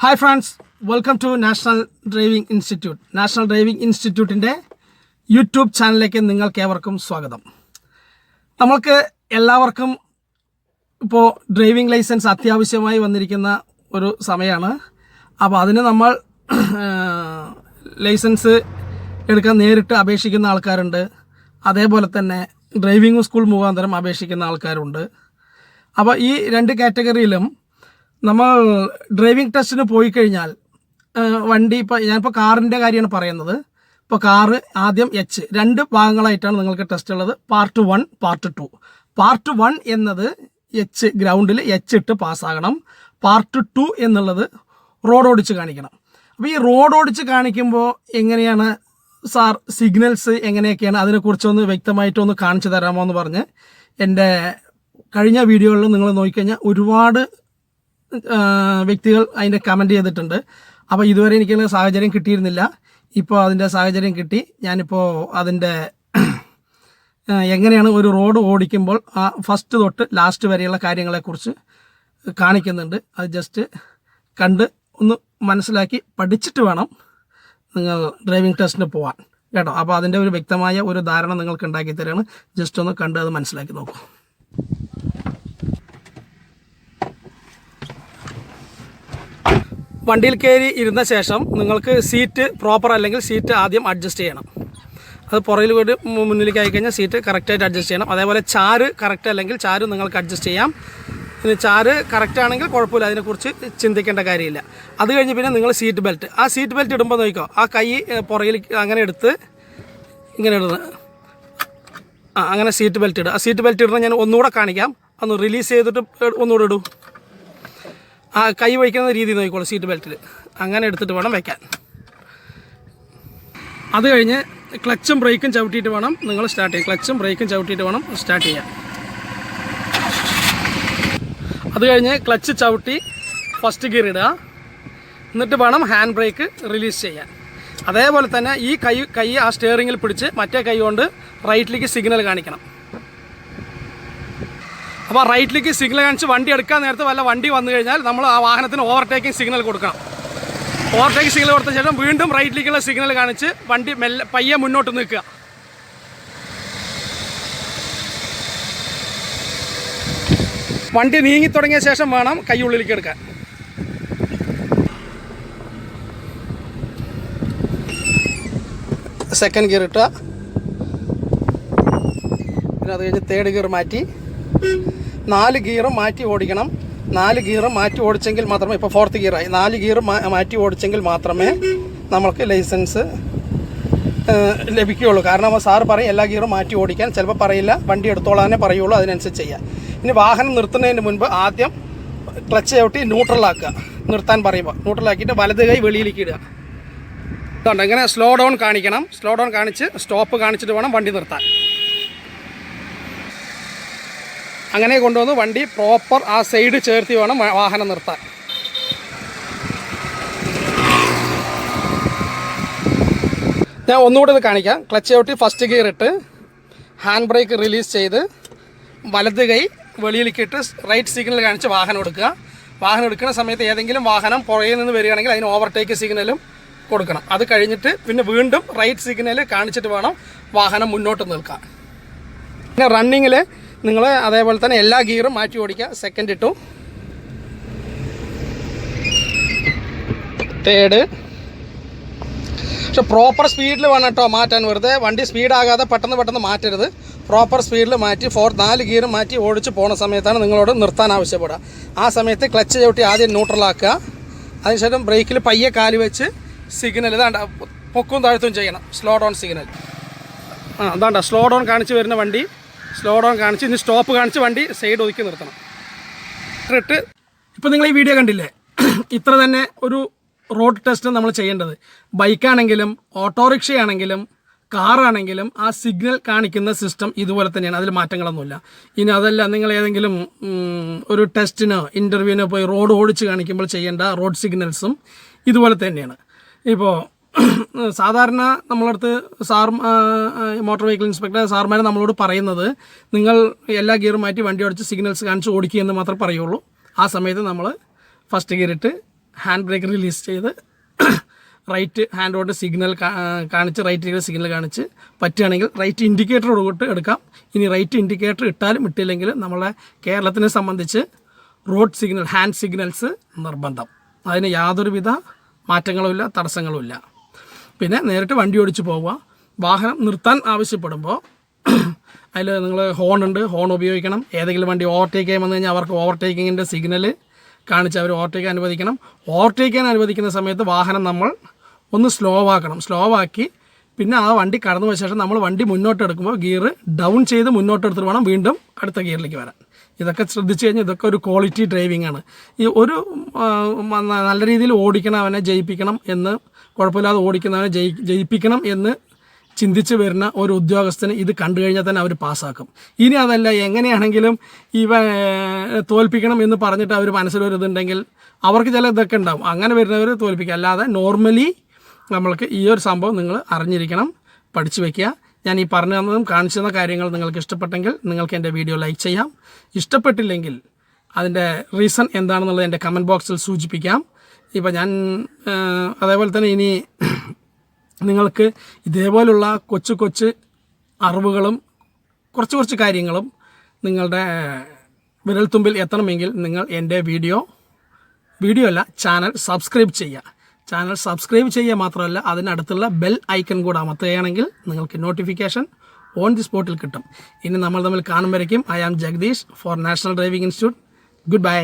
Hi friends, welcome to national driving institute. National driving ഇൻസ്റ്റിറ്റ്യൂട്ടിൻ്റെ YouTube ചാനലിലേക്ക് നിങ്ങൾക്കേവർക്കും സ്വാഗതം. നമ്മൾക്ക് എല്ലാവർക്കും ഇപ്പോൾ ഡ്രൈവിംഗ് ലൈസൻസ് അത്യാവശ്യമായി വന്നിരിക്കുന്ന ഒരു സമയമാണ്. അപ്പോൾ അതിന് നമ്മൾ ലൈസൻസ് എടുക്കാൻ നേരിട്ട് അപേക്ഷിക്കുന്ന ആൾക്കാരുണ്ട്, അതേപോലെ തന്നെ ഡ്രൈവിംഗ് സ്കൂൾ മുഖാന്തരം അപേക്ഷിക്കുന്ന ആൾക്കാരുണ്ട്. അപ്പോൾ ഈ രണ്ട് കാറ്റഗറിയിലും നമ്മൾ ഡ്രൈവിംഗ് ടെസ്റ്റിന് പോയി കഴിഞ്ഞാൽ വണ്ടി ഞാനിപ്പോൾ കാറിൻ്റെ കാര്യമാണ് പറയുന്നത്. ഇപ്പോൾ കാറ് ആദ്യം രണ്ട് ഭാഗങ്ങളായിട്ടാണ് നിങ്ങൾക്ക് ടെസ്റ്റ് ഉള്ളത്. Part 1, part 2. പാർട്ട് 1 എന്നത് ഗ്രൗണ്ടിൽ ഇട്ട് പാസ്സാകണം. പാർട്ട് 2 എന്നുള്ളത് റോഡ് ഓടിച്ച് കാണിക്കണം. അപ്പോൾ ഈ റോഡ് ഓടിച്ച് കാണിക്കുമ്പോൾ എങ്ങനെയാണ് സാർ, സിഗ്നൽസ് എങ്ങനെയൊക്കെയാണ്, അതിനെക്കുറിച്ചൊന്ന് വ്യക്തമായിട്ടൊന്ന് കാണിച്ചു തരാമോ എന്ന് പറഞ്ഞ് എൻ്റെ കഴിഞ്ഞ വീഡിയോകളിൽ നിങ്ങൾ നോക്കിക്കഴിഞ്ഞാൽ ഒരുപാട് വ്യക്തികൾ അതിൻ്റെ കമൻറ്റ് ചെയ്തിട്ടുണ്ട്. അപ്പോൾ ഇതുവരെ എനിക്ക് സാഹചര്യം കിട്ടിയിരുന്നില്ല. ഇപ്പോൾ അതിൻ്റെ സാഹചര്യം കിട്ടി. ഞാനിപ്പോൾ അതിൻ്റെ എങ്ങനെയാണ് ഒരു റോഡ് ഓടിക്കുമ്പോൾ ആ ഫസ്റ്റ് തൊട്ട് ലാസ്റ്റ് വരെയുള്ള കാര്യങ്ങളെക്കുറിച്ച് കാണിക്കുന്നുണ്ട്. അത് ജസ്റ്റ് കണ്ട് ഒന്ന് മനസ്സിലാക്കി പഠിച്ചിട്ട് വേണം നിങ്ങൾ ഡ്രൈവിംഗ് ടെസ്റ്റിന് പോകാൻ, കേട്ടോ. അപ്പോൾ അതിൻ്റെ ഒരു വ്യക്തമായ ഒരു ധാരണ നിങ്ങൾക്ക് ഉണ്ടാക്കി തരികയാണ്. ജസ്റ്റ് ഒന്ന് കണ്ട് അത് മനസ്സിലാക്കി നോക്കൂ. വണ്ടിയിൽ കയറി ഇരുന്ന ശേഷം നിങ്ങൾക്ക് സീറ്റ് പ്രോപ്പർ അല്ലെങ്കിൽ സീറ്റ് ആദ്യം അഡ്ജസ്റ്റ് ചെയ്യണം. അത് പുറകിൽ പോയിട്ട് മുന്നിലേക്ക് ആയിക്കഴിഞ്ഞാൽ സീറ്റ് കറക്റ്റായിട്ട് അഡ്ജസ്റ്റ് ചെയ്യണം. അതേപോലെ ചാര് കറക്റ്റ് അല്ലെങ്കിൽ ചാര് നിങ്ങൾക്ക് അഡ്ജസ്റ്റ് ചെയ്യാം. ഇനി ചാര് കറക്റ്റ് ആണെങ്കിൽ കുഴപ്പമില്ല, അതിനെക്കുറിച്ച് ചിന്തിക്കേണ്ട കാര്യമില്ല. അത് കഴിഞ്ഞ് പിന്നെ നിങ്ങൾ സീറ്റ് ബെൽറ്റ്, ആ സീറ്റ് ബെൽറ്റ് ഇടുമ്പോൾ നോക്കിക്കോ, ആ കൈ പുറകിൽ അങ്ങനെ എടുത്ത് ഇങ്ങനെ ഇടുന്നത്, അങ്ങനെ സീറ്റ് ബെൽറ്റ് ഇടുക. ആ സീറ്റ് ബെൽറ്റ് ഇടുന്നത് ഞാൻ ഒന്നുകൂടെ കാണിക്കാം. ഒന്ന് റിലീസ് ചെയ്തിട്ട് ഒന്നുകൂടെ ഇടൂ. ആ കൈ വയ്ക്കുന്ന രീതി നോക്കിക്കോളൂ സീറ്റ് ബെൽറ്റിൽ. അങ്ങനെ എടുത്തിട്ട് വേണം വയ്ക്കാൻ. അത് കഴിഞ്ഞ് ക്ലച്ചും ബ്രേക്കും ചവിട്ടിയിട്ട് വേണം നിങ്ങൾ സ്റ്റാർട്ട് ചെയ്യാൻ. ക്ലച്ചും ബ്രേക്കും ചവിട്ടിയിട്ട് വേണം സ്റ്റാർട്ട് ചെയ്യാൻ. അത് കഴിഞ്ഞ് ക്ലച്ച് ചവിട്ടി ഫസ്റ്റ് ഗിയർ ഇടുക. എന്നിട്ട് വേണം ഹാൻഡ് ബ്രേക്ക് റിലീസ് ചെയ്യാൻ. അതേപോലെ തന്നെ ഈ കൈ ആ സ്റ്റിയറിങ്ങിൽ പിടിച്ച് മറ്റേ കൈ കൊണ്ട് റൈറ്റിലേക്ക് സിഗ്നൽ കാണിക്കണം. അപ്പോൾ റൈറ്റിലേക്ക് സിഗ്നൽ കാണിച്ച് വണ്ടി എടുക്കാൻ നേരത്തെ വല്ല വണ്ടി വന്നു കഴിഞ്ഞാൽ നമ്മൾ ആ വാഹനത്തിന് ഓവർടേക്കിംഗ് സിഗ്നൽ കൊടുക്കണം. ഓവർടേക്കിംഗ് സിഗ്നൽ കൊടുത്ത ശേഷം വീണ്ടും റൈറ്റിലേക്കുള്ള സിഗ്നൽ കാണിച്ച് വണ്ടി പയ്യെ മുന്നോട്ട് നിൽക്കുക. വണ്ടി നീങ്ങി തുടങ്ങിയ ശേഷം വേണം കൈ ഉള്ളിലേക്ക് എടുക്കാൻ. സെക്കൻഡ് ഗിയർ ഇട്ടുക. പിന്നെ അത് കഴിഞ്ഞ് തേർഡ് ഗിയർ മാറ്റി 4 ഗിയറും മാറ്റി ഓടിക്കണം. 4 ഗിയറും മാറ്റി ഓടിച്ചെങ്കിൽ മാത്രമേ, ഇപ്പോൾ ഫോർത്ത് ഗിയറായി, 4 ഗിയർ മാറ്റി ഓടിച്ചെങ്കിൽ മാത്രമേ നമ്മൾക്ക് ലൈസൻസ് ലഭിക്കുകയുള്ളൂ. കാരണം സാറ് പറയും എല്ലാ ഗിയറും മാറ്റി ഓടിക്കാൻ, ചിലപ്പോൾ പറയില്ല, വണ്ടി എടുത്തോളാനേ പറയുള്ളൂ, അതിനനുസരിച്ച് ചെയ്യാം. ഇനി വാഹനം നിർത്തുന്നതിന് മുൻപ് ആദ്യം ക്ലച്ച് ചവിട്ടി ന്യൂട്രലാക്കുക. നിർത്താൻ പറയുമ്പോൾ ന്യൂട്രലാക്കിയിട്ട് വലത് കൈ വെളിയിലേക്ക് ഇടുക. അതുകൊണ്ട് ഇങ്ങനെ സ്ലോ ഡൗൺ കാണിക്കണം. സ്ലോ ഡൗൺ കാണിച്ച് സ്റ്റോപ്പ് കാണിച്ചിട്ട് വേണം വണ്ടി നിർത്താൻ. അങ്ങനെ കൊണ്ടുവന്ന് വണ്ടി പ്രോപ്പർ ആ സൈഡ് ചേർത്തി വേണം വാഹനം നിർത്താൻ. ഞാൻ ഒന്നുകൂടെ ഇത് കാണിക്കാം. ക്ലച്ച് ചവിട്ടി ഫസ്റ്റ് ഗിയർ ഇട്ട് ഹാൻഡ് ബ്രേക്ക് റിലീസ് ചെയ്ത് വലത് കൈ വെളിയിലേക്ക് ഇട്ട് റൈറ്റ് സിഗ്നൽ കാണിച്ച് വാഹനം എടുക്കുക. വാഹനം എടുക്കുന്ന സമയത്ത് ഏതെങ്കിലും വാഹനം പുറകിൽ നിന്ന് വരികയാണെങ്കിൽ അതിന് ഓവർടേക്ക് സിഗ്നലും കൊടുക്കണം. അത് കഴിഞ്ഞിട്ട് പിന്നെ വീണ്ടും റൈറ്റ് സിഗ്നൽ കാണിച്ചിട്ട് വേണം വാഹനം മുന്നോട്ട് നിൽക്കാൻ. പിന്നെ റണ്ണിങ്ങിൽ നിങ്ങൾ അതേപോലെ തന്നെ എല്ലാ ഗിയറും മാറ്റി ഓടിക്കുക. സെക്കൻഡ് ഇട്ടു, തേർഡ്. പക്ഷെ പ്രോപ്പർ സ്പീഡിൽ വേണം കേട്ടോ മാറ്റാൻ. വെറുതെ വണ്ടി സ്പീഡാകാതെ പെട്ടെന്ന് മാറ്റരുത്. പ്രോപ്പർ സ്പീഡിൽ മാറ്റി 4 ഗിയറും മാറ്റി ഓടിച്ച് പോണ സമയത്താണ് നിങ്ങളോട് നിർത്താൻ ആവശ്യപ്പെടുക. ആ സമയത്ത് ക്ലച്ച് ചവിട്ടി ആദ്യം ന്യൂട്രലാക്കുക. അതിനുശേഷം ബ്രേക്കിൽ പയ്യെ കാല് വെച്ച് സിഗ്നൽ ഇതാണ്ട പൊക്കും താഴ്ത്തും ചെയ്യണം. Slow down signal. അതാണ്ട സ്ലോ ഡൗൺ കാണിച്ച് വരുന്ന വണ്ടി സ്ലോ ഡൗൺ കാണിച്ച് ഇനി സ്റ്റോപ്പ് കാണിച്ച് വണ്ടി സൈഡ് ഒതുക്കി നിർത്തണം. ഇപ്പോൾ നിങ്ങൾ ഈ വീഡിയോ കണ്ടില്ലേ, ഇത്ര തന്നെ ഒരു റോഡ് ടെസ്റ്റ് നമ്മൾ ചെയ്യേണ്ടത്. ബൈക്കാണെങ്കിലും ഓട്ടോറിക്ഷയാണെങ്കിലും കാറാണെങ്കിലും ആ സിഗ്നൽ കാണിക്കുന്ന സിസ്റ്റം ഇതുപോലെ തന്നെയാണ്, അതിൽ മാറ്റങ്ങളൊന്നുമില്ല. ഇനി അതല്ല, നിങ്ങൾ ഏതെങ്കിലും ഒരു ടെസ്റ്റിനോ ഇൻ്റർവ്യൂവിനോ പോയി റോഡ് ഓടിച്ച് കാണിക്കുമ്പോൾ ചെയ്യേണ്ട റോഡ് സിഗ്നൽസും ഇതുപോലെ തന്നെയാണ്. ഇപ്പോൾ സാധാരണ നമ്മളടുത്ത് മോട്ടോർ വെഹിക്കിൾ ഇൻസ്പെക്ടർ സാർമാർ നമ്മളോട് പറയുന്നത് നിങ്ങൾ എല്ലാ ഗിയറും മാറ്റി വണ്ടി ഓടിച്ച് സിഗ്നൽസ് കാണിച്ച് ഓടിക്കുക എന്ന് മാത്രമേ പറയുള്ളൂ. ആ സമയത്ത് നമ്മൾ ഫസ്റ്റ് ഗിയർ ഇട്ട് ഹാൻഡ് ബ്രേക്ക് റിലീസ് ചെയ്ത് റൈറ്റ് ഹാൻഡ് കൊണ്ട് സിഗ്നൽ കാണിച്ച് റൈറ്റ് സിഗ്നൽ കാണിച്ച് പറ്റുകയാണെങ്കിൽ റൈറ്റ് ഇൻഡിക്കേറ്റർ കൊടുത്ത് എടുക്കാം. ഇനി റൈറ്റ് ഇൻഡിക്കേറ്റർ ഇട്ടാലും ഇട്ടില്ലെങ്കിലും നമ്മളെ കേരളത്തിനെ സംബന്ധിച്ച് റോഡ് സിഗ്നൽ ഹാൻഡ് സിഗ്നൽസ് നിർബന്ധം. അതിന് യാതൊരുവിധ മാറ്റങ്ങളുമില്ല, തടസ്സങ്ങളുമില്ല. പിന്നെ നേരിട്ട് വണ്ടി ഓടിച്ച് പോവുക. വാഹനം നിർത്താൻ ആവശ്യപ്പെടുമ്പോൾ അതിൽ നിങ്ങൾ ഹോൺ ഉണ്ട്, ഹോൺ ഉപയോഗിക്കണം. ഏതെങ്കിലും വണ്ടി ഓവർടേക്ക് ചെയ്യാൻ വന്നു കഴിഞ്ഞാൽ അവർക്ക് ഓവർടേക്കിങ്ങിൻ്റെ സിഗ്നൽ കാണിച്ച് അവർ ഓവർടേക്ക് അനുവദിക്കണം. ഓവർടേക്കാൻ അനുവദിക്കുന്ന സമയത്ത് വാഹനം നമ്മൾ ഒന്ന് സ്ലോ ആക്കി പിന്നെ ആ വണ്ടി കടന്നു പോയ ശേഷം നമ്മൾ വണ്ടി മുന്നോട്ടെടുക്കുമ്പോൾ ഗിയർ ഡൗൺ ചെയ്ത് മുന്നോട്ടെടുത്തിട്ട് വേണം വീണ്ടും അടുത്ത ഗിയറിലേക്ക് വരാൻ. ഇതൊക്കെ ശ്രദ്ധിച്ചു കഴിഞ്ഞാൽ ഇതൊക്കെ ഒരു ക്വാളിറ്റി ഡ്രൈവിംഗ് ആണ്. ഈ ഒരു നല്ല രീതിയിൽ ഓടിക്കണവനെ ജയിപ്പിക്കണം എന്ന്, കുഴപ്പമില്ലാതെ ഓടിക്കുന്നവനെ ജയിപ്പിക്കണം എന്ന് ചിന്തിച്ച് വരുന്ന ഒരു ഉദ്യോഗസ്ഥന് ഇത് കണ്ടു കഴിഞ്ഞാൽ തന്നെ അവർ പാസ്സാക്കും. ഇനി അതല്ല, എങ്ങനെയാണെങ്കിലും ഇവ തോൽപ്പിക്കണം എന്ന് പറഞ്ഞിട്ട് അവർ മനസ്സിലൊരിതുണ്ടെങ്കിൽ അവർക്ക് ചില ഇതൊക്കെ ഉണ്ടാവും. അങ്ങനെ വരുന്നവർ തോൽപ്പിക്കുക. അല്ലാതെ നോർമലി നമ്മൾക്ക് ഈ ഒരു സംഭവം നിങ്ങൾ അറിഞ്ഞിരിക്കണം, പഠിച്ചു വയ്ക്കുക. ഞാൻ ഈ പറഞ്ഞു തന്നതും കാണിച്ചു തന്ന കാര്യങ്ങൾ നിങ്ങൾക്ക് ഇഷ്ടപ്പെട്ടെങ്കിൽ നിങ്ങൾക്ക് എൻ്റെ വീഡിയോ ലൈക്ക് ചെയ്യാം. ഇഷ്ടപ്പെട്ടില്ലെങ്കിൽ അതിൻ്റെ റീസൺ എന്താണെന്നുള്ളത് എൻ്റെ കമൻറ്റ് ബോക്സിൽ സൂചിപ്പിക്കാം. ഇപ്പോൾ ഞാൻ അതേപോലെ തന്നെ ഇനി നിങ്ങൾക്ക് ഇതേപോലുള്ള കൊച്ചു അറിവുകളും കുറച്ച് കാര്യങ്ങളും നിങ്ങളുടെ വിരൽത്തുമ്പിൽ എത്തണമെങ്കിൽ നിങ്ങൾ എൻ്റെ വീഡിയോ അല്ല ചാനൽ സബ്സ്ക്രൈബ് ചെയ്യുക. ചാനൽ സബ്സ്ക്രൈബ് ചെയ്യുക മാത്രമല്ല അതിനടുത്തുള്ള ബെൽ ഐക്കൺ കൂടെ അമർത്തുകയാണെങ്കിൽ നിങ്ങൾക്ക് നോട്ടിഫിക്കേഷൻ ഓൺ ദി സ്പോട്ടിൽ കിട്ടും. ഇനി നമ്മൾ തമ്മിൽ കാണുമ്പോഴേക്കും I am Jagadish for national driving institute. Good by.